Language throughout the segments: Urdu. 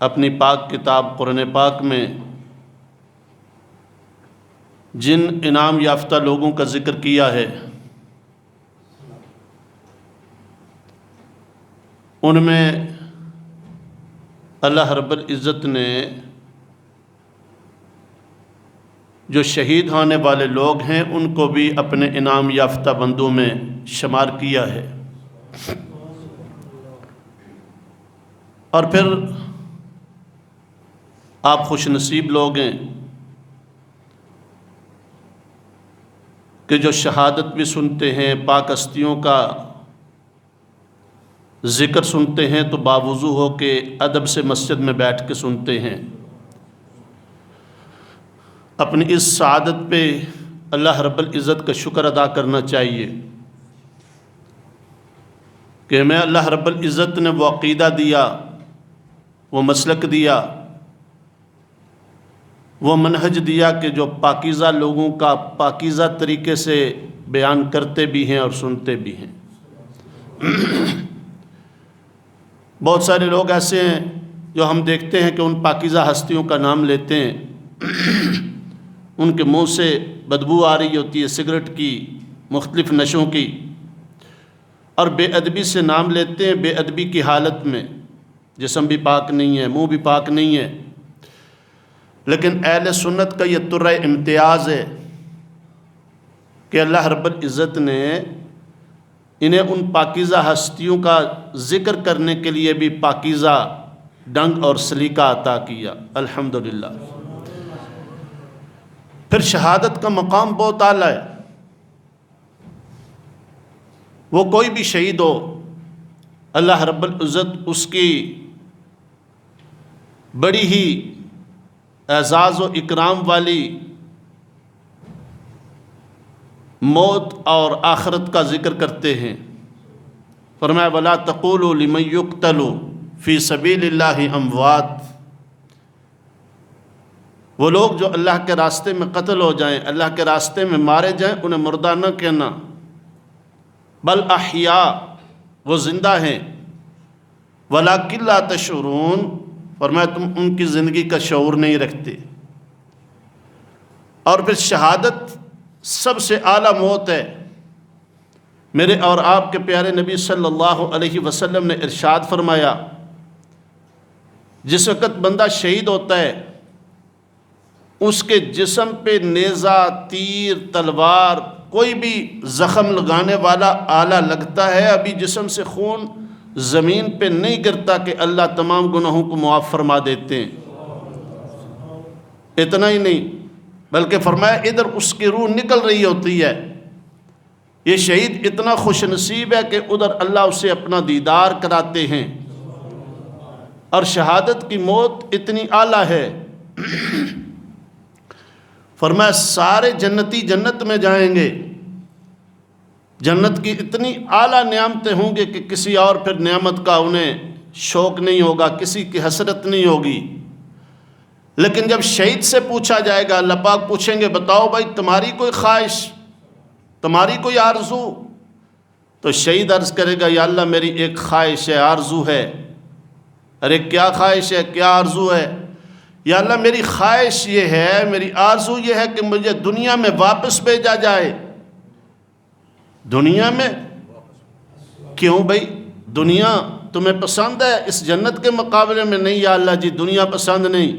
اپنی پاک کتاب قرآن پاک میں جن انعام یافتہ لوگوں کا ذکر کیا ہے ان میں اللہ رب العزت نے جو شہید ہونے والے لوگ ہیں ان کو بھی اپنے انعام یافتہ بندوں میں شمار کیا ہے۔ اور پھر آپ خوش نصیب لوگ ہیں کہ جو شہادت بھی سنتے ہیں، پاک ہستیوں کا ذکر سنتے ہیں تو باوضو ہو کے ادب سے مسجد میں بیٹھ کے سنتے ہیں۔ اپنی اس سعادت پہ اللہ رب العزت کا شکر ادا کرنا چاہیے کہ ہمیں اللہ رب العزت نے وہ عقیدہ دیا، وہ مسلک دیا، وہ منہج دیا کہ جو پاکیزہ لوگوں کا پاکیزہ طریقے سے بیان کرتے بھی ہیں اور سنتے بھی ہیں۔ بہت سارے لوگ ایسے ہیں جو ہم دیکھتے ہیں کہ ان پاکیزہ ہستیوں کا نام لیتے ہیں، ان کے منہ سے بدبو آ رہی ہوتی ہے سگریٹ کی، مختلف نشوں کی، اور بے ادبی سے نام لیتے ہیں، بے ادبی کی حالت میں، جسم بھی پاک نہیں ہے، منہ بھی پاک نہیں ہے۔ لیکن اہل سنت کا یہ طرح امتیاز ہے کہ اللہ رب العزت نے انہیں ان پاکیزہ ہستیوں کا ذکر کرنے کے لیے بھی پاکیزہ ڈنگ اور سلیقہ عطا کیا، الحمدللہ۔ پھر شہادت کا مقام بہت اعلیٰ ہے، وہ کوئی بھی شہید ہو اللہ رب العزت اس کی بڑی ہی اعزاز و اکرام والی موت اور آخرت کا ذکر کرتے ہیں۔ فرمایا وَلَا تَقُولُوا لِمَن يُقْتَلُ فِي سَبِيلِ اللَّهِ أَمْوَاتٌ، وہ لوگ جو اللہ کے راستے میں قتل ہو جائیں، اللہ کے راستے میں مارے جائیں، انہیں مردہ نہ کہنا، بل احیاء، وہ زندہ ہیں، وَلَٰكِن لَا تَشْعُرُونَ، فرمایا تم ان کی زندگی کا شعور نہیں رکھتے۔ اور پھر شہادت سب سے اعلیٰ موت ہے۔ میرے اور آپ کے پیارے نبی صلی اللہ علیہ وسلم نے ارشاد فرمایا جس وقت بندہ شہید ہوتا ہے اس کے جسم پہ نیزہ، تیر، تلوار، کوئی بھی زخم لگانے والا آلہ لگتا ہے، ابھی جسم سے خون زمین پہ نہیں گرتا کہ اللہ تمام گناہوں کو معاف فرما دیتے ہیں۔ اتنا ہی نہیں بلکہ فرمایا ادھر اس کی روح نکل رہی ہوتی ہے۔ یہ شہید اتنا خوش نصیب ہے کہ ادھر اللہ اسے اپنا دیدار کراتے ہیں، اور شہادت کی موت اتنی اعلیٰ ہے۔ فرمایا سارے جنتی جنت میں جائیں گے، جنت کی اتنی اعلیٰ نعمتیں ہوں گے کہ کسی اور پھر نعمت کا انہیں شوق نہیں ہوگا، کسی کی حسرت نہیں ہوگی۔ لیکن جب شہید سے پوچھا جائے گا، اللہ پاک پوچھیں گے بتاؤ بھائی تمہاری کوئی خواہش، تمہاری کوئی آرزو؟ تو شہید عرض کرے گا یا اللہ میری ایک خواہش ہے، آرزو ہے۔ ارے کیا خواہش ہے، کیا آرزو ہے؟ یا اللہ میری خواہش یہ ہے، میری آرزو یہ ہے کہ مجھے دنیا میں واپس بھیجا جائے۔ دنیا میں؟ کیوں بھائی دنیا تمہیں پسند ہے اس جنت کے مقابلے میں؟ نہیں یا اللہ جی دنیا پسند نہیں،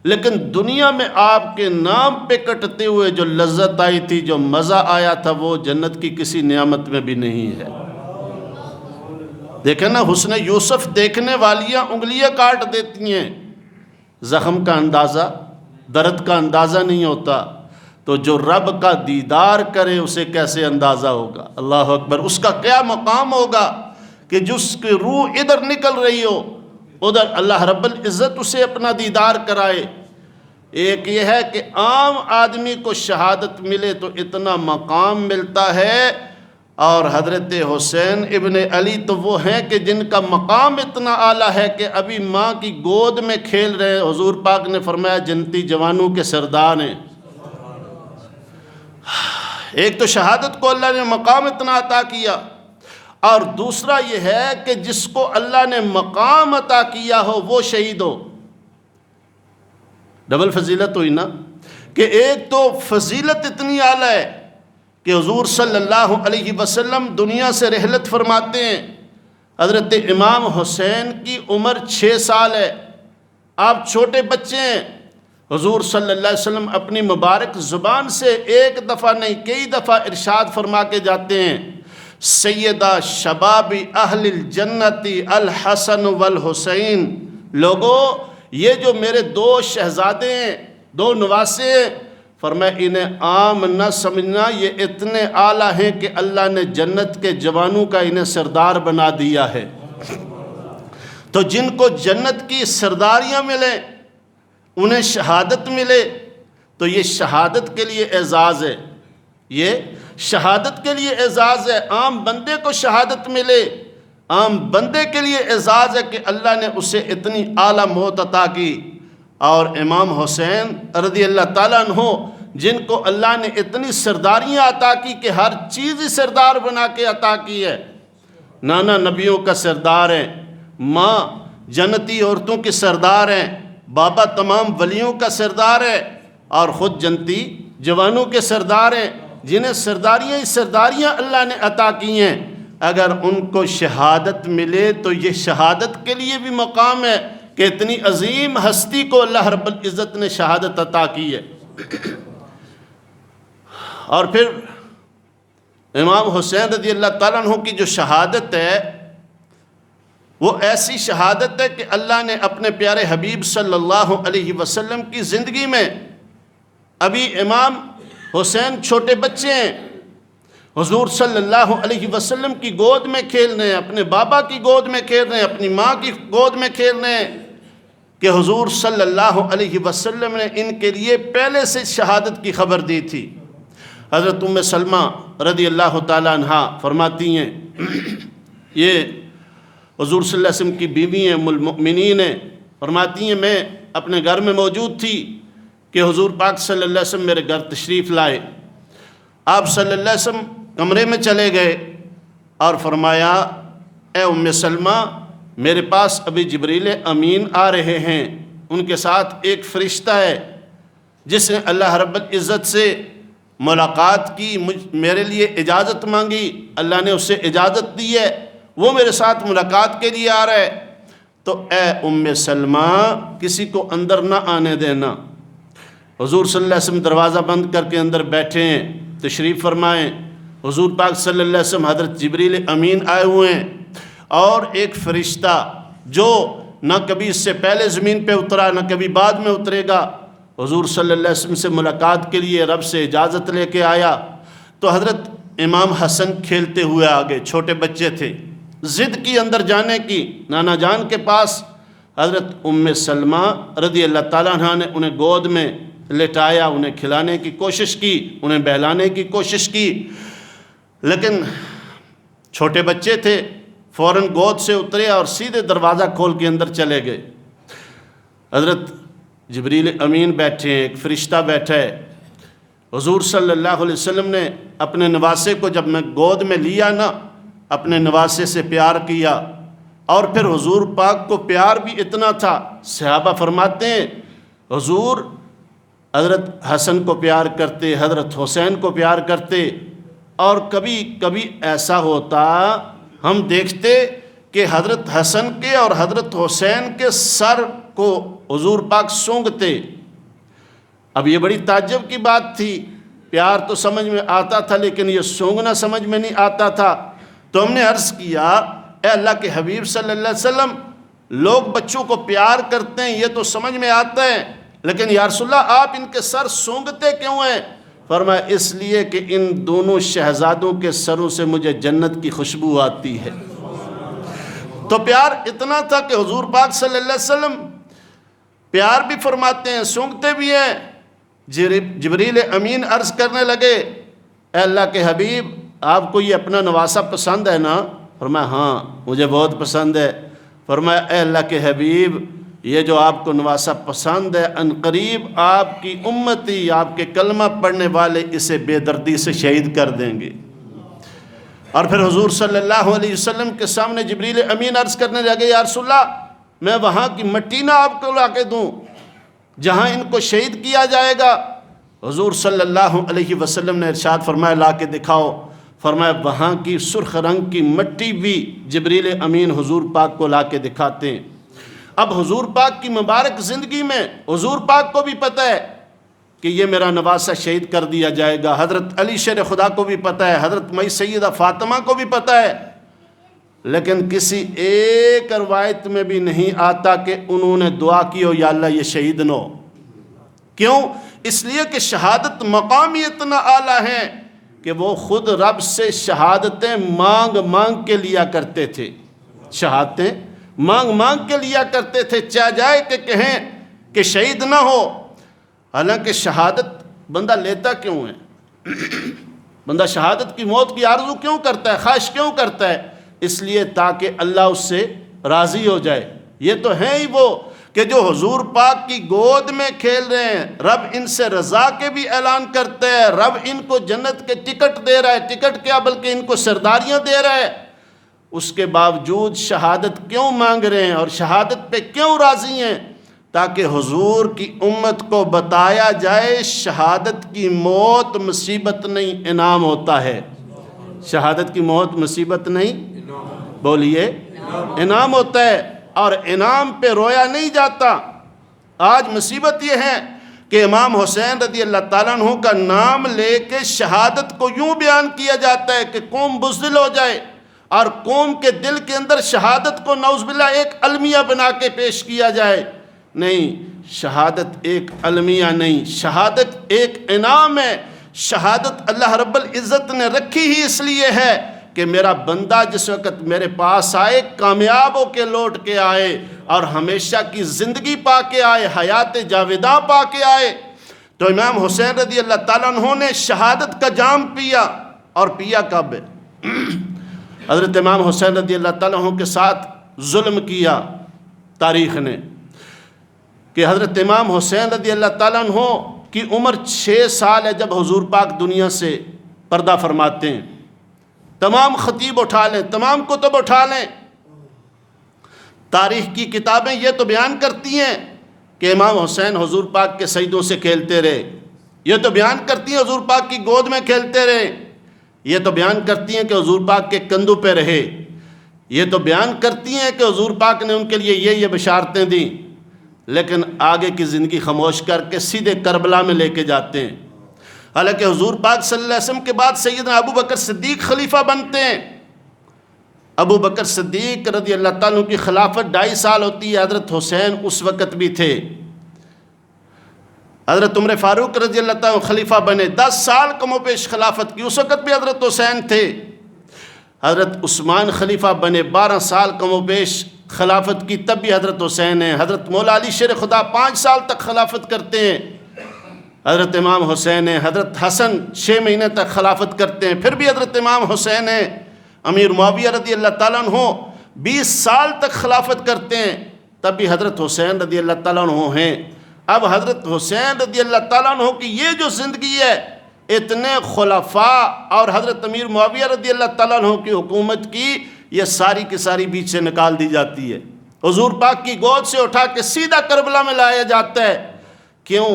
لیکن دنیا میں آپ کے نام پہ کٹتے ہوئے جو لذت آئی تھی، جو مزہ آیا تھا، وہ جنت کی کسی نعمت میں بھی نہیں ہے۔ دیکھیں نا حسن یوسف دیکھنے والیاں انگلیاں کاٹ دیتی ہیں، زخم کا اندازہ، درد کا اندازہ نہیں ہوتا، تو جو رب کا دیدار کرے اسے کیسے اندازہ ہوگا؟ اللہ اکبر! اس کا کیا مقام ہوگا کہ جس کی روح ادھر نکل رہی ہو ادھر اللہ رب العزت اسے اپنا دیدار کرائے۔ ایک یہ ہے کہ عام آدمی کو شہادت ملے تو اتنا مقام ملتا ہے، اور حضرت حسین ابن علی تو وہ ہیں کہ جن کا مقام اتنا اعلیٰ ہے کہ ابھی ماں کی گود میں کھیل رہے ہیں۔ حضور پاک نے فرمایا جنتی جوانوں کے سردار ہیں۔ ایک تو شہادت کو اللہ نے مقام اتنا عطا کیا، اور دوسرا یہ ہے کہ جس کو اللہ نے مقام عطا کیا ہو وہ شہید ہو۔ ڈبل فضیلت ہوئی نا، کہ ایک تو فضیلت اتنی اعلیٰ ہے کہ حضور صلی اللہ علیہ وسلم دنیا سے رحلت فرماتے ہیں، حضرت امام حسین کی عمر 6 سال ہے، آپ چھوٹے بچے ہیں، حضور صلی اللہ علیہ وسلم اپنی مبارک زبان سے ایک دفعہ نہیں کئی دفعہ ارشاد فرما کے جاتے ہیں، سیدہ شباب اہل الجنت الحسن والحسین، لوگو یہ جو میرے 2 شہزادے ہیں، 2 نواسے ہیں، فرمایا انہیں عام نہ سمجھنا، یہ اتنے اعلیٰ ہیں کہ اللہ نے جنت کے جوانوں کا انہیں سردار بنا دیا ہے۔ تو جن کو جنت کی سرداریاں ملیں، انہیں شہادت ملے، تو یہ شہادت کے لیے اعزاز ہے، یہ شہادت کے لیے اعزاز ہے۔ عام بندے کو شہادت ملے، عام بندے کے لیے اعزاز ہے کہ اللہ نے اسے اتنی اعلیٰ موت عطا کی۔ اور امام حسین رضی اللہ تعالیٰ عنہ جن کو اللہ نے اتنی سرداریاں عطا کی کہ ہر چیز ہی سردار بنا کے عطا کی ہے، نانا نبیوں کا سردار ہیں، ماں جنتی عورتوں کی سردار ہیں، بابا تمام ولیوں کا سردار ہے، اور خود جنتی جوانوں کے سردار ہیں، جنہیں سرداریاں ہی سرداریاں اللہ نے عطا کی ہیں۔ اگر ان کو شہادت ملے تو یہ شہادت کے لیے بھی مقام ہے کہ اتنی عظیم ہستی کو اللہ رب العزت نے شہادت عطا کی ہے۔ اور پھر امام حسین رضی اللہ تعالیٰ عنہ کی جو شہادت ہے وہ ایسی شہادت ہے کہ اللہ نے اپنے پیارے حبیب صلی اللہ علیہ وسلم کی زندگی میں، ابھی امام حسین چھوٹے بچے ہیں، حضور صلی اللہ علیہ وسلم کی گود میں کھیل رہے ہیں، اپنے بابا کی گود میں کھیل رہے ہیں، اپنی ماں کی گود میں کھیل رہے ہیں، کہ حضور صلی اللہ علیہ وسلم نے ان کے لیے پہلے سے شہادت کی خبر دی تھی۔ حضرت ام سلمہ رضی اللہ تعالیٰ عنہ فرماتی ہیں، یہ حضور صلی اللہ علیہ وسلم کی بیوی ہیں، ام المؤمنین ہیں، فرماتی ہیں میں اپنے گھر میں موجود تھی کہ حضور پاک صلی اللہ علیہ وسلم میرے گھر تشریف لائے۔ آپ صلی اللہ علیہ وسلم کمرے میں چلے گئے اور فرمایا اے ام سلمہ میرے پاس ابھی جبریل امین آ رہے ہیں، ان کے ساتھ ایک فرشتہ ہے جس نے اللہ رب العزت سے ملاقات کی، میرے لیے اجازت مانگی، اللہ نے اسے اجازت دی ہے، وہ میرے ساتھ ملاقات کے لیے آ رہا ہے، تو اے ام سلمہ کسی کو اندر نہ آنے دینا۔ حضور صلی اللہ علیہ وسلم دروازہ بند کر کے اندر بیٹھے ہیں، تشریف فرمائیں، حضور پاک صلی اللہ علیہ وسلم حضرت جبریل امین آئے ہوئے ہیں، اور ایک فرشتہ جو نہ کبھی اس سے پہلے زمین پہ اترا نہ کبھی بعد میں اترے گا، حضور صلی اللہ علیہ وسلم سے ملاقات کے لیے رب سے اجازت لے کے آیا۔ تو حضرت امام حسن کھیلتے ہوئے آگے، چھوٹے بچے تھے، ضد کی اندر جانے کی نانا جان کے پاس، حضرت ام سلمہ رضی اللہ تعالیٰ عنہ نے انہیں گود میں لٹایا، انہیں کھلانے کی کوشش کی، انہیں بہلانے کی کوشش کی، لیکن چھوٹے بچے تھے، فوراً گود سے اترے اور سیدھے دروازہ کھول کے اندر چلے گئے۔ حضرت جبریل امین بیٹھے ہیں، ایک فرشتہ بیٹھا ہے۔ حضور صلی اللہ علیہ وسلم نے اپنے نواسے کو جب میں گود میں لیا نا، اپنے نواسے سے پیار کیا، اور پھر حضور پاک کو پیار بھی اتنا تھا، صحابہ فرماتے ہیں حضور حضرت حسن کو پیار کرتے، حضرت حسین کو پیار کرتے، اور کبھی کبھی ایسا ہوتا ہم دیکھتے کہ حضرت حسن کے اور حضرت حسین کے سر کو حضور پاک سونگتے۔ اب یہ بڑی تعجب کی بات تھی، پیار تو سمجھ میں آتا تھا لیکن یہ سونگنا سمجھ میں نہیں آتا تھا۔ تو ہم نے عرض کیا اے اللہ کے حبیب صلی اللہ علیہ وسلم، لوگ بچوں کو پیار کرتے ہیں یہ تو سمجھ میں آتا ہے، لیکن یا رسول اللہ آپ ان کے سر سونگتے کیوں ہیں؟ فرمایا اس لیے کہ ان دونوں شہزادوں کے سروں سے مجھے جنت کی خوشبو آتی ہے۔ تو پیار اتنا تھا کہ حضور پاک صلی اللہ علیہ وسلم پیار بھی فرماتے ہیں، سونگتے بھی ہیں۔ جبریل امین عرض کرنے لگے اے اللہ کے حبیب آپ کو یہ اپنا نواسہ پسند ہے نا؟ فرمایا ہاں مجھے بہت پسند ہے۔ فرمایا اے اللہ کے حبیب یہ جو آپ کو نواسہ پسند ہے، عنقریب آپ کی امتی، آپ کے کلمہ پڑھنے والے اسے بے دردی سے شہید کر دیں گے۔ اور پھر حضور صلی اللہ علیہ وسلم کے سامنے جبریل امین عرض کرنے لگے یا رسول اللہ میں وہاں کی مٹی نہ آپ کو لا کے دوں جہاں ان کو شہید کیا جائے گا؟ حضور صلی اللہ علیہ وسلم نے ارشاد فرمایا لا کے دکھاؤ۔ فرمایا وہاں کی سرخ رنگ کی مٹی بھی جبریل امین حضور پاک کو لا کے دکھاتے ہیں۔ اب حضور پاک کی مبارک زندگی میں حضور پاک کو بھی پتہ ہے کہ یہ میرا نواسہ شہید کر دیا جائے گا، حضرت علی شیر خدا کو بھی پتہ ہے، حضرت مئی سیدہ فاطمہ کو بھی پتہ ہے، لیکن کسی ایک روایت میں بھی نہیں آتا کہ انہوں نے دعا کی ہو یا اللہ یہ شہید نہ ہو۔ کیوں؟ اس لیے کہ شہادت مقام ہی اتنا اعلیٰ ہے کہ وہ خود رب سے شہادتیں مانگ مانگ کے لیا کرتے تھے، شہادتیں مانگ مانگ کے لیا کرتے تھے، چاہ جائے کہ کہیں کہ شہید نہ ہو۔ حالانکہ شہادت بندہ لیتا کیوں ہے؟ بندہ شہادت کی موت کی آرزو کیوں کرتا ہے، خواہش کیوں کرتا ہے؟ اس لیے تاکہ اللہ اس سے راضی ہو جائے۔ یہ تو ہیں ہی وہ کہ جو حضور پاک کی گود میں کھیل رہے ہیں، رب ان سے رضا کے بھی اعلان کرتا ہے، رب ان کو جنت کے ٹکٹ دے رہا ہے، ٹکٹ کیا بلکہ ان کو سرداریاں دے رہا ہے، اس کے باوجود شہادت کیوں مانگ رہے ہیں اور شہادت پہ کیوں راضی ہیں؟ تاکہ حضور کی امت کو بتایا جائے شہادت کی موت مصیبت نہیں انعام ہوتا ہے۔ شہادت کی موت مصیبت نہیں، بولیے انعام ہوتا ہے، اور انعام پہ رویا نہیں جاتا۔ آج مصیبت یہ ہے کہ امام حسین رضی اللہ تعالیٰ عنہ کا نام لے کے شہادت کو یوں بیان کیا جاتا ہے کہ قوم بزدل ہو جائے، اور قوم کے دل کے اندر شہادت کو نعوذ باللہ ایک المیہ بنا کے پیش کیا جائے۔ نہیں، شہادت ایک المیہ نہیں، شہادت ایک انعام ہے۔ شہادت اللہ رب العزت نے رکھی ہی اس لیے ہے کہ میرا بندہ جس وقت میرے پاس آئے کامیاب ہو کے لوٹ کے آئے اور ہمیشہ کی زندگی پا کے آئے، حیات جاویداں پا کے آئے۔ تو امام حسین رضی اللہ تعالیٰ عنہ نے شہادت کا جام پیا، اور پیا کب؟ حضرت امام حسین رضی اللہ تعالیٰ عنہ کے ساتھ ظلم کیا تاریخ نے کہ حضرت امام حسین رضی اللہ تعالیٰ عنہ کی عمر 6 سال ہے جب حضور پاک دنیا سے پردہ فرماتے ہیں۔ تمام خطیب اٹھا لیں، تمام کتب اٹھا لیں، تاریخ کی کتابیں یہ تو بیان کرتی ہیں کہ امام حسین حضور پاک کے سجدوں سے کھیلتے رہے، یہ تو بیان کرتی ہیں حضور پاک کی گود میں کھیلتے رہے، یہ تو بیان کرتی ہیں کہ حضور پاک کے کندھوں پہ رہے، یہ تو بیان کرتی ہیں کہ حضور پاک نے ان کے لیے یہ بشارتیں دیں، لیکن آگے کی زندگی خاموش کر کے سیدھے کربلا میں لے کے جاتے ہیں۔ حالانکہ حضور پاک صلی اللہ علیہ وسلم کے بعد سیدنا ابو بکر صدیق خلیفہ بنتے ہیں۔ ابو بکر صدیق رضی اللہ تعالیٰ عنہ کی خلافت 2.5 سال ہوتی ہے، حضرت حسین اس وقت بھی تھے۔ حضرت عمر فاروق رضی اللہ تعالیٰ عنہ خلیفہ بنے، 10 سال کم و بیش خلافت کی، اس وقت بھی حضرت حسین تھے۔ حضرت عثمان خلیفہ بنے، 12 سال کم و بیش خلافت کی، تب بھی حضرت حسین ہیں۔ حضرت مولا علی شیر خدا 5 سال تک خلافت کرتے ہیں، حضرت امام حسین ہیں۔ حضرت حسن 6 مہینے تک خلافت کرتے ہیں، پھر بھی حضرت امام حسین ہیں۔ امیر معاویہ رضی اللہ تعالیٰ عنہ 20 سال تک خلافت کرتے ہیں، تب بھی حضرت حسین رضی اللہ تعالیٰ عنہ ہیں۔ اب حضرت حسین رضی اللہ تعالیٰ عنہ کی یہ جو زندگی ہے، اتنے خلفاء اور حضرت امیر معاویہ رضی اللہ تعالیٰ عنہ کی حکومت کی، یہ ساری کی ساری بیچ سے نکال دی جاتی ہے، حضور پاک کی گود سے اٹھا کے سیدھا کربلا میں لایا جاتا ہے۔ کیوں؟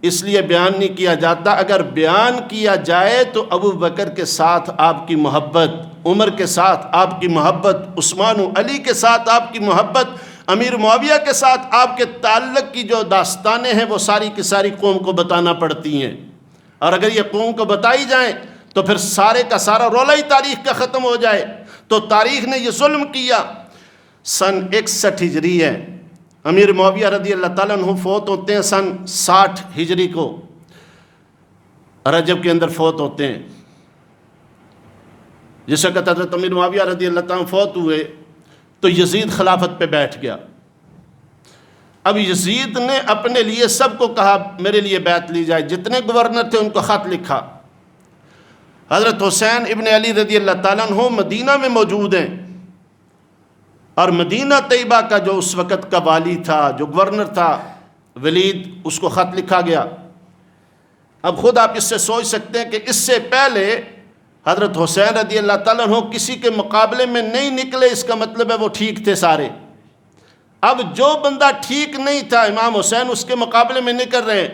اس لیے بیان نہیں کیا جاتا۔ اگر بیان کیا جائے تو ابو بکر کے ساتھ آپ کی محبت، عمر کے ساتھ آپ کی محبت، عثمان و علی کے ساتھ آپ کی محبت، امیر معاویہ کے ساتھ آپ کے تعلق کی جو داستانیں ہیں وہ ساری کی ساری قوم کو بتانا پڑتی ہیں، اور اگر یہ قوم کو بتائی جائیں تو پھر سارے کا سارا رولا ہی تاریخ کا ختم ہو جائے۔ تو تاریخ نے یہ ظلم کیا۔ سن 61 ہجری ہے، امیر معاویہ رضی اللہ تعالیٰ عنہ فوت ہوتے ہیں سن 60 ہجری کو، رجب کے اندر فوت ہوتے ہیں۔ جس وقت حضرت امیر معاویہ رضی اللہ تعالیٰ عنہ فوت ہوئے تو یزید خلافت پہ بیٹھ گیا۔ اب یزید نے اپنے لیے سب کو کہا میرے لیے بیعت لی جائے، جتنے گورنر تھے ان کو خط لکھا۔ حضرت حسین ابن علی رضی اللہ تعالیٰ عنہ مدینہ میں موجود ہیں، اور مدینہ طیبہ کا جو اس وقت کا والی تھا، جو گورنر تھا ولید، اس کو خط لکھا گیا۔ اب خود آپ اس سے سوچ سکتے ہیں کہ اس سے پہلے حضرت حسین رضی اللہ تعالیٰ عنہ کسی کے مقابلے میں نہیں نکلے، اس کا مطلب ہے وہ ٹھیک تھے سارے۔ اب جو بندہ ٹھیک نہیں تھا امام حسین اس کے مقابلے میں نکل رہے،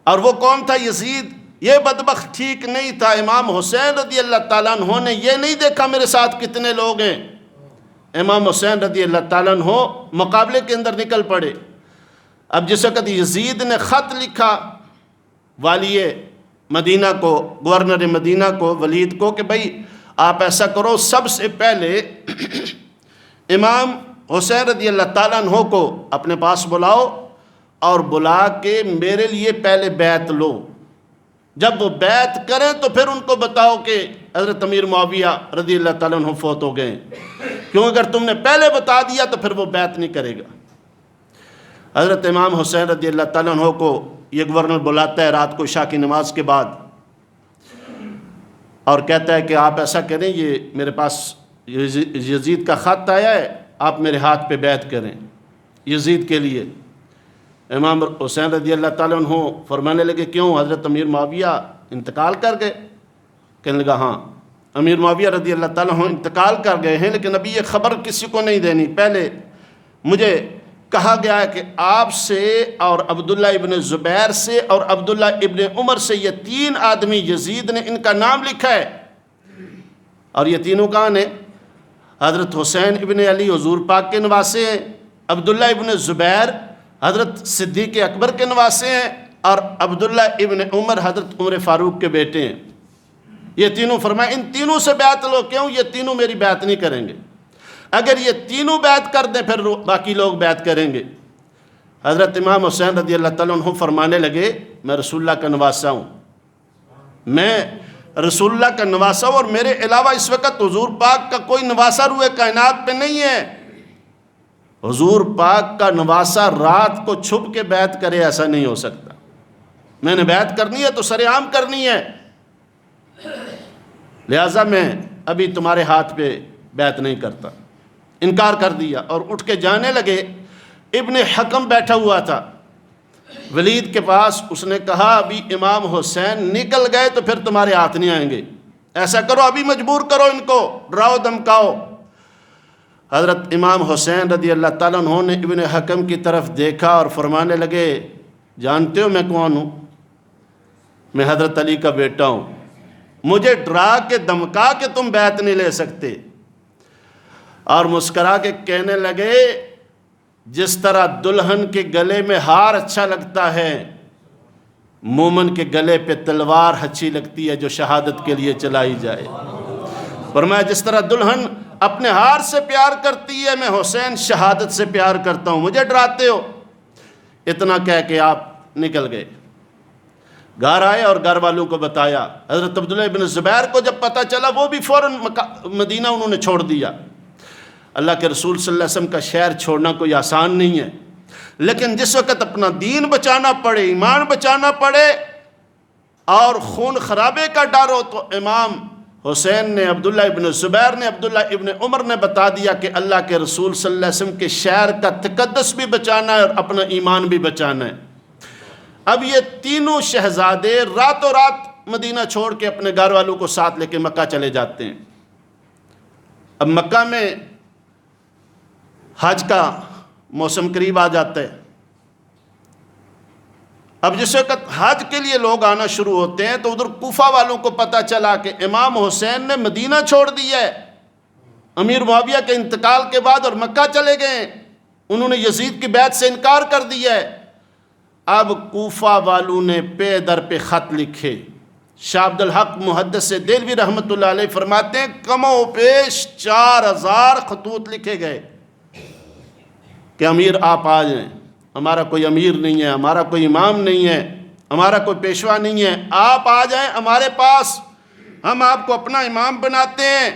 اور وہ کون تھا؟ یزید۔ یہ بدبخت ٹھیک نہیں تھا۔ امام حسین رضی اللہ تعالیٰ عنہ نے یہ نہیں دیکھا میرے ساتھ کتنے لوگ ہیں، امام حسین رضی اللہ تعالیٰ عنہ مقابلے کے اندر نکل پڑے۔ اب جس وقت یزید نے خط لکھا والی مدینہ کو، گورنر مدینہ کو، ولید کو، کہ بھئی آپ ایسا کرو، سب سے پہلے امام حسین رضی اللہ تعالیٰ عنہ کو اپنے پاس بلاؤ اور بلا کے میرے لیے پہلے بیعت لو، جب وہ بیعت کریں تو پھر ان کو بتاؤ کہ حضرت امیر معاویہ رضی اللہ تعالیٰ عنہ فوت ہو گئے، کیوں اگر تم نے پہلے بتا دیا تو پھر وہ بیعت نہیں کرے گا۔ حضرت امام حسین رضی اللہ تعالیٰ عنہ کو یہ گورنر بلاتا ہے رات کو عشاء کی نماز کے بعد، اور کہتا ہے کہ آپ ایسا کریں، یہ میرے پاس یزید کا خط آیا ہے، آپ میرے ہاتھ پہ بیعت کریں یزید کے لیے۔ امام حسین رضی اللہ تعالیٰ عنہ فرمانے لگے کیوں، حضرت امیر معاویہ انتقال کر گئے؟ کہنے لگا ہاں امیر معاویہ رضی اللہ تعالیٰ عنہ انتقال کر گئے ہیں، لیکن ابھی یہ خبر کسی کو نہیں دینی، پہلے مجھے کہا گیا ہے کہ آپ سے اور عبداللہ ابن زبیر سے اور عبداللہ ابن عمر سے، یہ تین آدمی یزید نے ان کا نام لکھا ہے، اور یہ تینوں کون ہیں؟ حضرت حسین ابن علی حضور پاک کے نواسے ہیں، عبداللہ ابن زبیر حضرت صدیق اکبر کے نواسے ہیں، اور عبداللہ ابن عمر حضرت عمر فاروق کے بیٹے ہیں۔ یہ تینوں فرمائے ان تینوں سے بیعت لو، کیوں؟ یہ تینوں میری بیعت نہیں کریں گے، اگر یہ تینوں بیعت کر دیں پھر باقی لوگ بیعت کریں گے۔ حضرت امام حسین رضی اللہ تعالیٰ عنہ فرمانے لگے میں رسول اللہ کا نواسا ہوں، میں رسول اللہ کا نواسا ہوں، اور میرے علاوہ اس وقت حضور پاک کا کوئی نواسا روئے کائنات پہ نہیں ہے۔ حضور پاک کا نواسا رات کو چھپ کے بیعت کرے، ایسا نہیں ہو سکتا۔ میں نے بیعت کرنی ہے تو سر عام کرنی ہے، لہٰذا میں ابھی تمہارے ہاتھ پہ بیعت نہیں کرتا۔ انکار کر دیا اور اٹھ کے جانے لگے۔ ابن حکم بیٹھا ہوا تھا ولید کے پاس، اس نے کہا ابھی امام حسین نکل گئے تو پھر تمہارے ہاتھ نہیں آئیں گے، ایسا کرو ابھی مجبور کرو ان کو، ڈراؤ دھمکاؤ۔ حضرت امام حسین رضی اللہ تعالیٰ عنہ نے ابن حکم کی طرف دیکھا اور فرمانے لگے جانتے ہو میں کون ہوں؟ میں حضرت علی کا بیٹا ہوں، مجھے ڈرا کے دھمکا کے تم بیعت نہیں لے سکتے۔ اور مسکرا کے کہنے لگے جس طرح دلہن کے گلے میں ہار اچھا لگتا ہے، مومن کے گلے پہ تلوار اچھی لگتی ہے جو شہادت کے لیے چلائی جائے۔ فرمایا جس طرح دلہن اپنے ہار سے پیار کرتی ہے، میں حسین شہادت سے پیار کرتا ہوں، مجھے ڈراتے ہو۔ اتنا کہہ کے آپ نکل گئے، گھر آئے اور گھر والوں کو بتایا۔ حضرت عبداللہ ابن زبیر کو جب پتہ چلا وہ بھی فوراً مدینہ انہوں نے چھوڑ دیا۔ اللہ کے رسول صلی اللہ علیہ وسلم کا شہر چھوڑنا کوئی آسان نہیں ہے، لیکن جس وقت اپنا دین بچانا پڑے، ایمان بچانا پڑے اور خون خرابے کا ڈر ہو، تو امام حسین نے، عبداللہ ابن زبیر نے، عبداللہ ابن عمر نے بتا دیا کہ اللہ کے رسول صلی اللہ علیہ وسلم کے شہر کا تقدس بھی بچانا ہے اور اپنا ایمان بھی بچانا ہے۔ اب یہ تینوں شہزادے راتوں رات مدینہ چھوڑ کے اپنے گھر والوں کو ساتھ لے کے مکہ چلے جاتے ہیں۔ اب مکہ میں حج کا موسم قریب آ جاتا ہے۔ اب جس وقت حج کے لیے لوگ آنا شروع ہوتے ہیں تو ادھر کوفہ والوں کو پتہ چلا کہ امام حسین نے مدینہ چھوڑ دیا ہے، امیر معاویہ کے انتقال کے بعد، اور مکہ چلے گئے، انہوں نے یزید کی بیعت سے انکار کر دیا ہے۔ اب کوفہ والوں نے پے در پہ خط لکھے۔ شاہ عبد الحق محدث دہلوی رحمۃ اللہ علیہ فرماتے ہیں کم و بیش 4000 خطوط لکھے گئے کہ امیر آپ آ جائیں، ہمارا کوئی امیر نہیں ہے، ہمارا کوئی امام نہیں ہے، ہمارا کوئی پیشوا نہیں ہے، آپ آ جائیں ہمارے پاس، ہم آپ کو اپنا امام بناتے ہیں،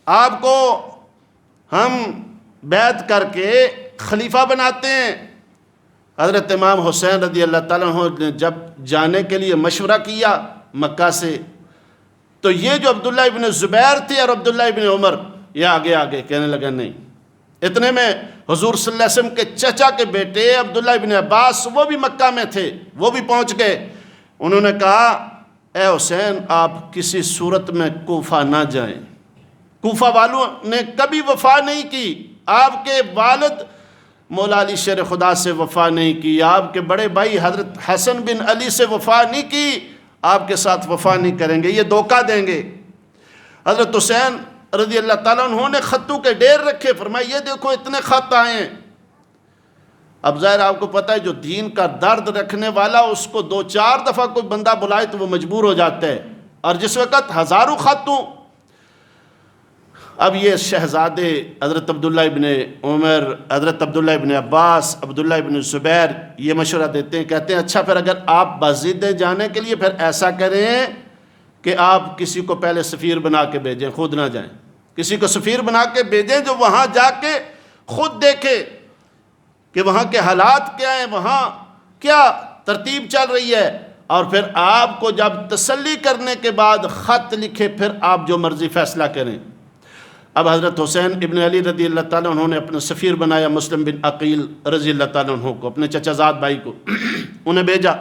آپ کو ہم بیعت کر کے خلیفہ بناتے ہیں۔ حضرت امام حسین رضی اللہ تعالیٰ عنہ نے جب جانے کے لیے مشورہ کیا مکہ سے، تو یہ جو عبداللہ ابن زبیر تھے اور عبداللہ ابن عمر یہ آگے کہنے لگا نہیں۔ اتنے میں حضور صلی اللہ علیہ وسلم کے چچا کے بیٹے عبداللہ ابن عباس وہ بھی مکہ میں تھے، وہ بھی پہنچ گئے۔ انہوں نے کہا اے حسین آپ کسی صورت میں کوفہ نہ جائیں۔ کوفہ والوں نے کبھی وفا نہیں کی، آپ کے والد مولا علی شیر خدا سے وفا نہیں کی، آپ کے بڑے بھائی حضرت حسن بن علی سے وفا نہیں کی، آپ کے ساتھ وفا نہیں کریں گے، یہ دھوکہ دیں گے۔ حضرت حسین رضی اللہ تعالیٰ عنہ نے خطوں کے ڈھیر رکھے، فرمایا یہ دیکھو اتنے خط آئے ہیں۔ اب ظاہر آپ کو پتہ ہے جو دین کا درد رکھنے والا اس کو 2-4 دفعہ کوئی بندہ بلائے تو وہ مجبور ہو جاتا ہے، اور جس وقت ہزاروں خط ہوں۔ اب یہ شہزادے حضرت عبداللہ ابن عمر، حضرت عبداللہ ابن عباس، عبداللہ ابن زبیر یہ مشورہ دیتے ہیں، کہتے ہیں اچھا پھر اگر آپ باضد جانے کے لیے پھر ایسا کریں کہ آپ کسی کو پہلے سفیر بنا کے بھیجیں، خود نہ جائیں، کسی کو سفیر بنا کے بھیجیں جو وہاں جا کے خود دیکھے کہ وہاں کے حالات کیا ہیں، وہاں کیا ترتیب چل رہی ہے، اور پھر آپ کو جب تسلی کرنے کے بعد خط لکھے پھر آپ جو مرضی فیصلہ کریں۔ اب حضرت حسین ابن علی رضی اللہ تعالیٰ عنہ نے اپنا سفیر بنایا مسلم بن عقیل رضی اللہ تعالیٰ عنہ کو، اپنے چچا زاد بھائی کو، انہیں بھیجا۔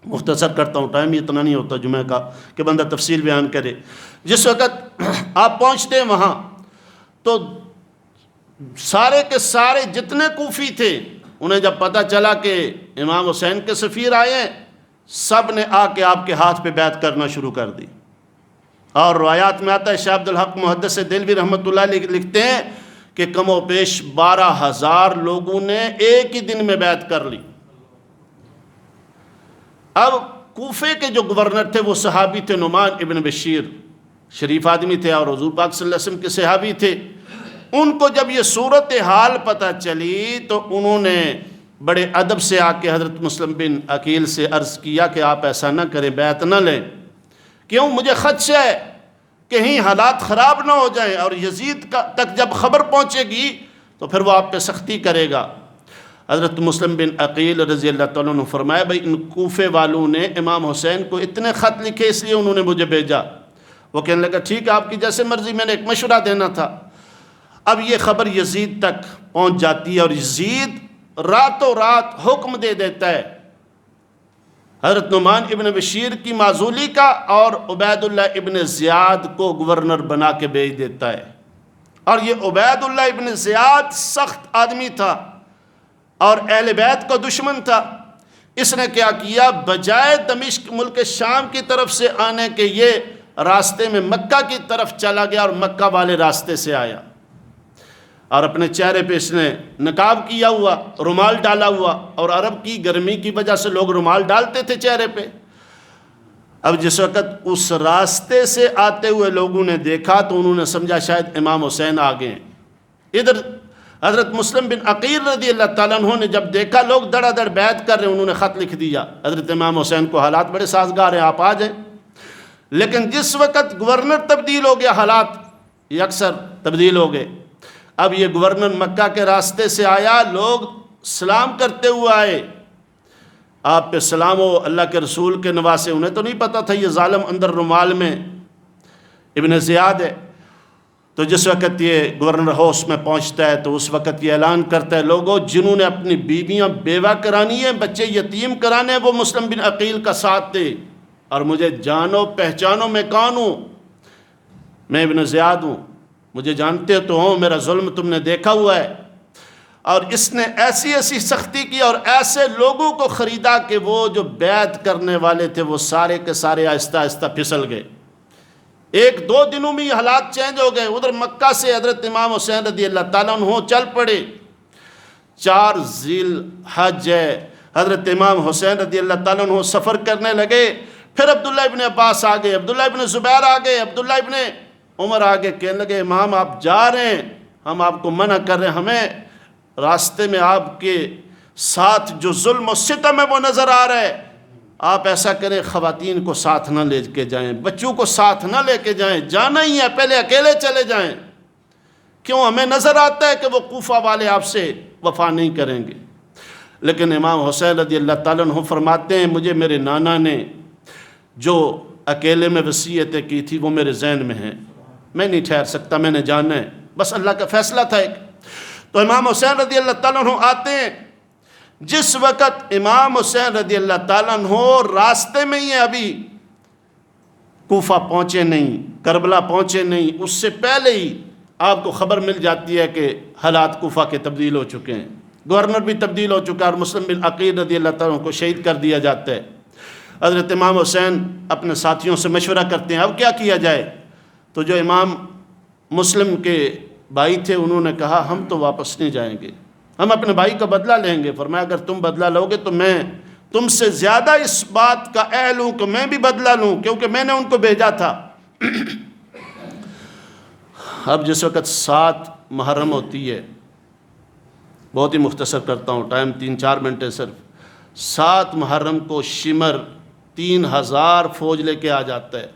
مختصر کرتا ہوں، ٹائم اتنا نہیں ہوتا جمعہ کا کہ بندہ تفصیل بیان کرے۔ جس وقت آپ پہنچتے ہیں وہاں تو سارے کے سارے جتنے کوفی تھے انہیں جب پتہ چلا کہ امام حسین کے سفیر آئے ہیں، سب نے آ کے آپ کے ہاتھ پہ بیعت کرنا شروع کر دی۔ اور روایات میں آتا ہے، شاہ عبد الحق محدث دہلوی رحمۃ اللہ علیہ لکھتے ہیں کہ کم و بیش 12,000 لوگوں نے ایک ہی دن میں بیعت کر لی۔ اب کوفے کے جو گورنر تھے وہ صحابی تھے نعمان ابن بشیر، شریف آدمی تھے اور حضور پاک صلی اللہ علیہ وسلم کے صحابی تھے۔ ان کو جب یہ صورتحال پتہ چلی تو انہوں نے بڑے ادب سے آ کے حضرت مسلم بن عقیل سے عرض کیا کہ آپ ایسا نہ کریں، بیعت نہ لیں، کیوں؟ مجھے خدشہ ہے کہیں حالات خراب نہ ہو جائیں، اور یزید تک جب خبر پہنچے گی تو پھر وہ آپ پہ سختی کرے گا۔ حضرت مسلم بن عقیل رضی اللہ تعالیٰ عنہ فرمایا بھائی ان کوفے والوں نے امام حسین کو اتنے خط لکھے اس لیے انہوں نے مجھے بھیجا۔ وہ کہنے لگا ٹھیک ہے آپ کی جیسے مرضی، میں نے ایک مشورہ دینا تھا۔ اب یہ خبر یزید تک پہنچ جاتی ہے اور یزید راتوں رات حکم دے دیتا ہے حضرت نعمان ابن بشیر کی معزولی کا، اور عبید اللہ ابن زیاد کو گورنر بنا کے بھیج دیتا ہے۔ اور یہ عبید اللہ ابن زیاد سخت آدمی تھا اور اہل بیت کو دشمن تھا۔ اس نے کیا کیا، بجائے دمشق ملک شام کی طرف سے آنے کے یہ راستے میں مکہ کی طرف چلا گیا اور مکہ والے راستے سے آیا، اور اپنے چہرے پہ اس نے نقاب کیا ہوا، رومال ڈالا ہوا، اور عرب کی گرمی کی وجہ سے لوگ رومال ڈالتے تھے چہرے پہ۔ اب جس وقت اس راستے سے آتے ہوئے لوگوں نے دیکھا تو انہوں نے سمجھا شاید امام حسین آ گئے ہیں۔ ادھر حضرت مسلم بن عقیل رضی اللہ تعالیٰ عنہ نے جب دیکھا لوگ دڑا دڑ بیعت کر رہے ہیں، انہوں نے خط لکھ دیا حضرت امام حسین کو، حالات بڑے سازگار ہیں آپ آ جائیں۔ لیکن جس وقت گورنر تبدیل ہو گیا حالات یکسر تبدیل ہو گئے۔ اب یہ گورنر مکہ کے راستے سے آیا، لوگ سلام کرتے ہوئے آئے، آپ پہ سلام ہو اللہ کے رسول کے نواسے۔ انہیں تو نہیں پتہ تھا یہ ظالم اندر رومال میں ابن زیاد ہے۔ تو جس وقت یہ گورنر ہاؤس میں پہنچتا ہے تو اس وقت یہ اعلان کرتا ہے لوگوں جنہوں نے اپنی بیویاں بیوہ کرانی ہیں، بچے یتیم کرانے ہیں، وہ مسلم بن عقیل کا ساتھ دے، اور مجھے جانو پہچانو میں کون ہوں، میں ابن زیاد ہوں، مجھے جانتے تو ہوں، میرا ظلم تم نے دیکھا ہوا ہے۔ اور اس نے ایسی ایسی سختی کی اور ایسے لوگوں کو خریدا کہ وہ جو بیعت کرنے والے تھے وہ سارے کے سارے آہستہ آہستہ پھسل گئے۔ 1-2 دنوں میں یہ حالات چینج ہو گئے۔ ادھر مکہ سے حضرت امام حسین رضی اللہ تعالیٰ عنہ چل پڑے۔ 4 ذی الحج ہے، حضرت امام حسین رضی اللہ تعالیٰ عنہ سفر کرنے لگے۔ پھر عبداللہ ابن عباس آ گئے، عبداللہ ابن زبیر آ گئے، عبداللہ ابن عمر آ گئے، کہنے لگے امام آپ جا رہے ہیں، ہم آپ کو منع کر رہے ہیں، ہمیں راستے میں آپ کے ساتھ جو ظلم و ستم ہے وہ نظر آ رہا ہے، آپ ایسا کریں خواتین کو ساتھ نہ لے کے جائیں، بچوں کو ساتھ نہ لے کے جائیں، جانا ہی ہے پہلے اکیلے چلے جائیں، کیوں ہمیں نظر آتا ہے کہ وہ کوفہ والے آپ سے وفا نہیں کریں گے۔ لیکن امام حسین رضی اللہ تعالیٰ عنہ فرماتے ہیں مجھے میرے نانا نے جو اکیلے میں وصیتیں کی تھی وہ میرے ذہن میں ہیں، میں نہیں ٹھہر سکتا، میں نے جانا ہے، بس اللہ کا فیصلہ تھا ایک۔ تو امام حسین رضی اللہ تعالیٰ عنہ آتے ہیں۔ جس وقت امام حسین رضی اللہ تعالیٰ عنہ راستے میں ہی ہیں، ابھی کوفہ پہنچے نہیں، کربلا پہنچے نہیں، اس سے پہلے ہی آپ کو خبر مل جاتی ہے کہ حالات کوفہ کے تبدیل ہو چکے ہیں، گورنر بھی تبدیل ہو چکا ہے اور مسلم بن عقیل رضی اللہ تعالیٰ عنہ کو شہید کر دیا جاتا ہے۔ حضرت امام حسین اپنے ساتھیوں سے مشورہ کرتے ہیں اب کیا کیا جائے، تو جو امام مسلم کے بھائی تھے انہوں نے کہا ہم تو واپس نہیں جائیں گے، ہم اپنے بھائی کا بدلہ لیں گے۔ فرمایا اگر تم بدلہ لو گے تو میں تم سے زیادہ اس بات کا اہل ہوں کہ میں بھی بدلہ لوں، کیونکہ میں نے ان کو بھیجا تھا۔ اب جس وقت 7 محرم ہوتی ہے، بہت ہی مختصر کرتا ہوں، ٹائم 3-4 منٹ ہے صرف، 7 محرم کو شمر 3000 فوج لے کے آ جاتا ہے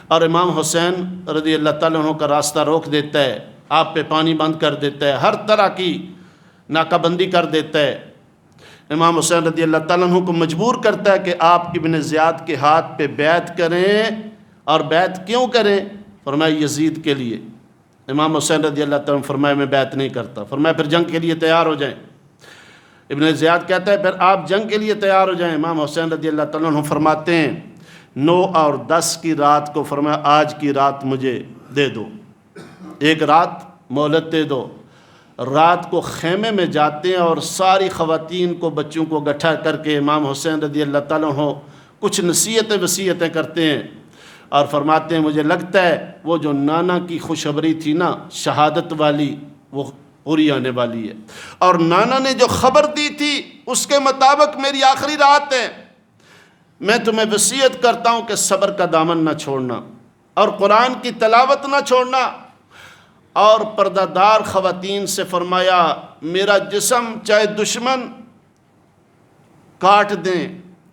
اور امام حسین رضی اللہ تعالیٰ عنہ کا راستہ روک دیتا ہے، آپ پہ پانی بند کر دیتا ہے، ہر طرح کی ناکہ بندی کر دیتا ہے۔ امام حسین رضی اللہ تعالیٰ عنہ کو مجبور کرتا ہے کہ آپ ابن زیاد کے ہاتھ پہ بیعت کریں، اور بیعت کیوں کریں؟ فرمایا یزید کے لیے۔ امام حسین رضی اللہ تعالیٰ عنہ فرمایا میں بیعت نہیں کرتا۔ فرمایا پھر جنگ کے لیے تیار ہو جائیں۔ ابن زیاد کہتا ہے پھر آپ جنگ کے لیے تیار ہو جائیں۔ امام حسین رضی اللہ تعالیٰ عنہ فرماتے ہیں 9 اور 10 کی رات کو، فرمایا آج کی رات مجھے دے دو، ایک رات مہلت دے دو۔ رات کو خیمے میں جاتے ہیں اور ساری خواتین کو، بچوں کو اکٹھا کر کے امام حسین رضی اللہ تعالیٰ عنہ کچھ وصیتیں کرتے ہیں اور فرماتے ہیں مجھے لگتا ہے وہ جو نانا کی خوشخبری تھی نا شہادت والی، وہ پوری آنے والی ہے، اور نانا نے جو خبر دی تھی اس کے مطابق میری آخری رات ہے۔ میں تمہیں وصیت کرتا ہوں کہ صبر کا دامن نہ چھوڑنا اور قرآن کی تلاوت نہ چھوڑنا۔ اور پردہ دار خواتین سے فرمایا میرا جسم چاہے دشمن کاٹ دیں،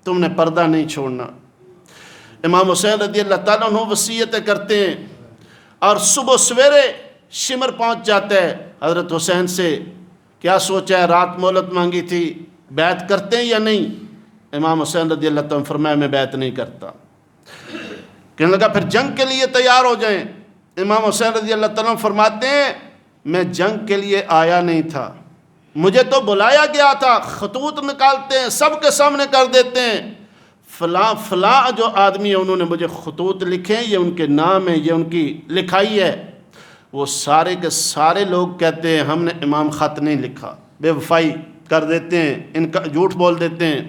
تم نے پردہ نہیں چھوڑنا۔ امام حسین رضی اللہ تعالیٰ عنہ وصیتیں کرتے ہیں اور صبح سویرے شمر پہنچ جاتا ہے۔ حضرت حسین سے کیا سوچا ہے، رات مہلت مانگی تھی، بیعت کرتے ہیں یا نہیں؟ امام حسین رضی اللہ تعالیٰ عنہ فرمایا میں بیعت نہیں کرتا۔ کہنے لگا پھر جنگ کے لیے تیار ہو جائیں۔ امام حسین رضی اللہ تعالیٰ عنہ فرماتے ہیں میں جنگ کے لیے آیا نہیں تھا، مجھے تو بلایا گیا تھا۔ خطوط نکالتے ہیں، سب کے سامنے کر دیتے ہیں، فلاں فلاں جو آدمی ہے انہوں نے مجھے خطوط لکھے ہیں، یہ ان کے نام ہیں، یہ ان کی لکھائی ہے۔ وہ سارے کے سارے لوگ کہتے ہیں ہم نے امام خط نہیں لکھا، بے وفائی کر دیتے ہیں، ان کا جھوٹ بول دیتے ہیں۔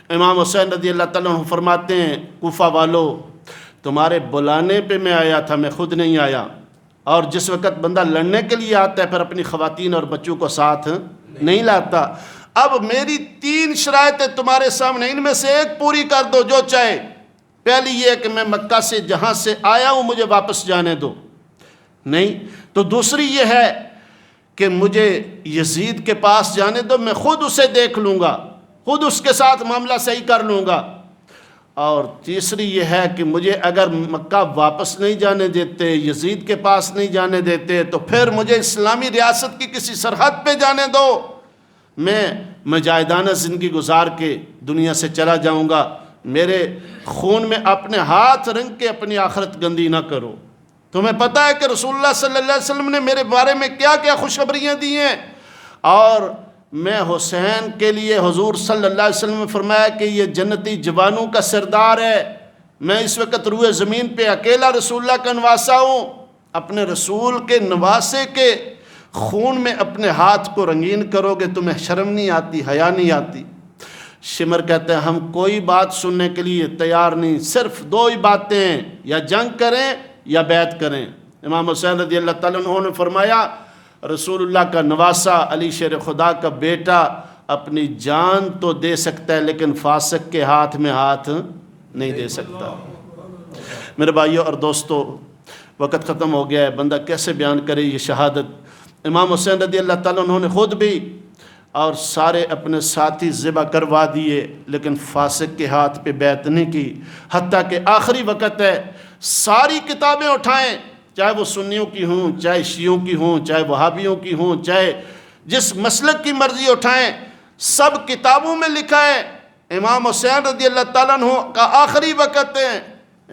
امام حسین رضی اللہ تعالیٰ عنہ فرماتے ہیں کوفہ والو تمہارے بلانے پہ میں آیا تھا، میں خود نہیں آیا۔ اور جس وقت بندہ لڑنے کے لیے آتا ہے پھر اپنی خواتین اور بچوں کو ساتھ نہیں لاتا۔ اب میری 3 شرائطیں تمہارے سامنے، ان میں سے ایک پوری کر دو جو چاہے۔ پہلی یہ کہ میں مکہ سے جہاں سے آیا ہوں مجھے واپس جانے دو، نہیں تو دوسری یہ ہے کہ مجھے یزید کے پاس جانے دو، میں خود اسے دیکھ لوں گا، خود اس کے ساتھ معاملہ صحیح کر لوں گا۔ اور تیسری یہ ہے کہ مجھے اگر مکہ واپس نہیں جانے دیتے، یزید کے پاس نہیں جانے دیتے، تو پھر مجھے اسلامی ریاست کی کسی سرحد پہ جانے دو، میں مجاہدانہ زندگی گزار کے دنیا سے چلا جاؤں گا، میرے خون میں اپنے ہاتھ رنگ کے اپنی آخرت گندی نہ کرو۔ تمہیں پتہ ہے کہ رسول اللہ صلی اللہ علیہ وسلم نے میرے بارے میں کیا کیا خوشخبریاں دی ہیں، اور میں حسین کے لیے حضور صلی اللہ علیہ وسلم نے فرمایا کہ یہ جنتی جوانوں کا سردار ہے، میں اس وقت روئے زمین پہ اکیلا رسول اللہ کا نواسا ہوں، اپنے رسول کے نواسے کے خون میں اپنے ہاتھ کو رنگین کرو گے، تمہیں شرم نہیں آتی، حیا نہیں آتی؟ شمر کہتے ہیں ہم کوئی بات سننے کے لیے تیار نہیں، صرف 2 ہی باتیں ہیں، یا جنگ کریں یا بیعت کریں۔ امام حسین رضی اللہ تعالیٰ عنہ نے فرمایا رسول اللہ کا نواسا، علی شیر خدا کا بیٹا اپنی جان تو دے سکتا ہے لیکن فاسق کے ہاتھ میں ہاتھ نہیں دے سکتا۔ میرے بھائیوں اور دوستو وقت ختم ہو گیا ہے، بندہ کیسے بیان کرے یہ شہادت۔ امام حسین رضی اللہ تعالیٰ عنہ نے خود بھی اور سارے اپنے ساتھی ذبح کروا دیے لیکن فاسق کے ہاتھ پہ بیعت نہیں کی، حتیٰ کہ آخری وقت ہے ساری کتابیں اٹھائیں، چاہے وہ سنیوں کی ہوں، چاہے شیعوں کی ہوں، چاہے وہابیوں کی ہوں، چاہے جس مسلک کی مرضی اٹھائیں، سب کتابوں میں لکھا ہے امام حسین رضی اللہ تعالیٰ عنہ کا آخری وقت ہے۔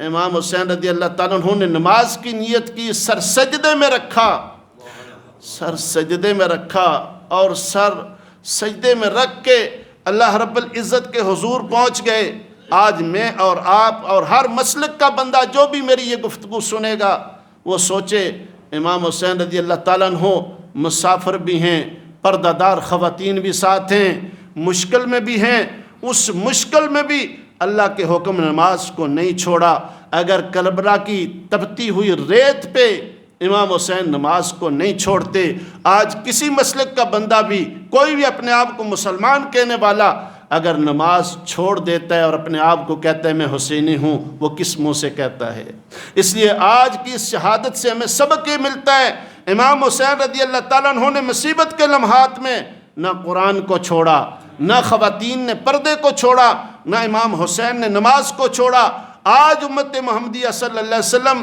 امام حسین رضی اللہ تعالیٰ عنہ نے نماز کی نیت کی، سر سجدے میں رکھا، سر سجدے میں رکھا، اور سر سجدے میں رکھ کے اللہ رب العزت کے حضور پہنچ گئے۔ آج میں اور آپ اور ہر مسلک کا بندہ جو بھی میری یہ گفتگو سنے گا وہ سوچے امام حسین رضی اللہ تعالیٰ عنہ مسافر بھی ہیں، پردہ دار خواتین بھی ساتھ ہیں، مشکل میں بھی ہیں، اس مشکل میں بھی اللہ کے حکم نماز کو نہیں چھوڑا۔ اگر کربلا کی تپتی ہوئی ریت پہ امام حسین نماز کو نہیں چھوڑتے، آج کسی مسلک کا بندہ بھی، کوئی بھی اپنے آپ کو مسلمان کہنے والا اگر نماز چھوڑ دیتا ہے اور اپنے آپ کو کہتا ہے میں حسینی ہوں، وہ کس منہ سے کہتا ہے؟ اس لیے آج کی اس شہادت سے ہمیں سبق یہ ملتا ہے، امام حسین رضی اللہ تعالیٰ عنہ نے مصیبت کے لمحات میں نہ قرآن کو چھوڑا، نہ خواتین نے پردے کو چھوڑا، نہ امام حسین نے نماز کو چھوڑا۔ آج امت محمدیہ صلی اللہ علیہ وسلم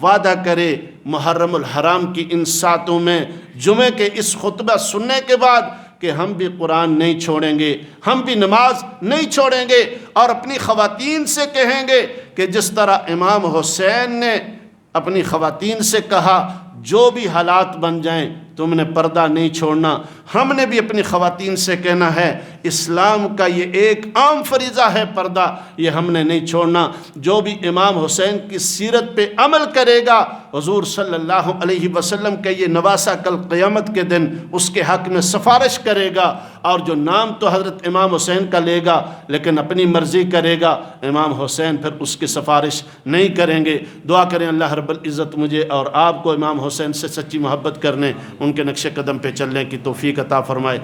وعدہ کرے محرم الحرام کی ان ساتوں میں جمعے کے اس خطبہ سننے کے بعد کہ ہم بھی قرآن نہیں چھوڑیں گے، ہم بھی نماز نہیں چھوڑیں گے، اور اپنی خواتین سے کہیں گے کہ جس طرح امام حسین نے اپنی خواتین سے کہا جو بھی حالات بن جائیں تم نے پردہ نہیں چھوڑنا، ہم نے بھی اپنی خواتین سے کہنا ہے اسلام کا یہ ایک عام فریضہ ہے پردہ، یہ ہم نے نہیں چھوڑنا۔ جو بھی امام حسین کی سیرت پہ عمل کرے گا حضور صلی اللہ علیہ وسلم کا یہ نواسہ کل قیامت کے دن اس کے حق میں سفارش کرے گا، اور جو نام تو حضرت امام حسین کا لے گا لیکن اپنی مرضی کرے گا، امام حسین پھر اس کی سفارش نہیں کریں گے۔ دعا کریں اللہ رب العزت مجھے اور آپ کو امام حسین سے سچی محبت کرنے، ان کے نقش قدم پہ چلنے کی توفیق عطا فرمائے۔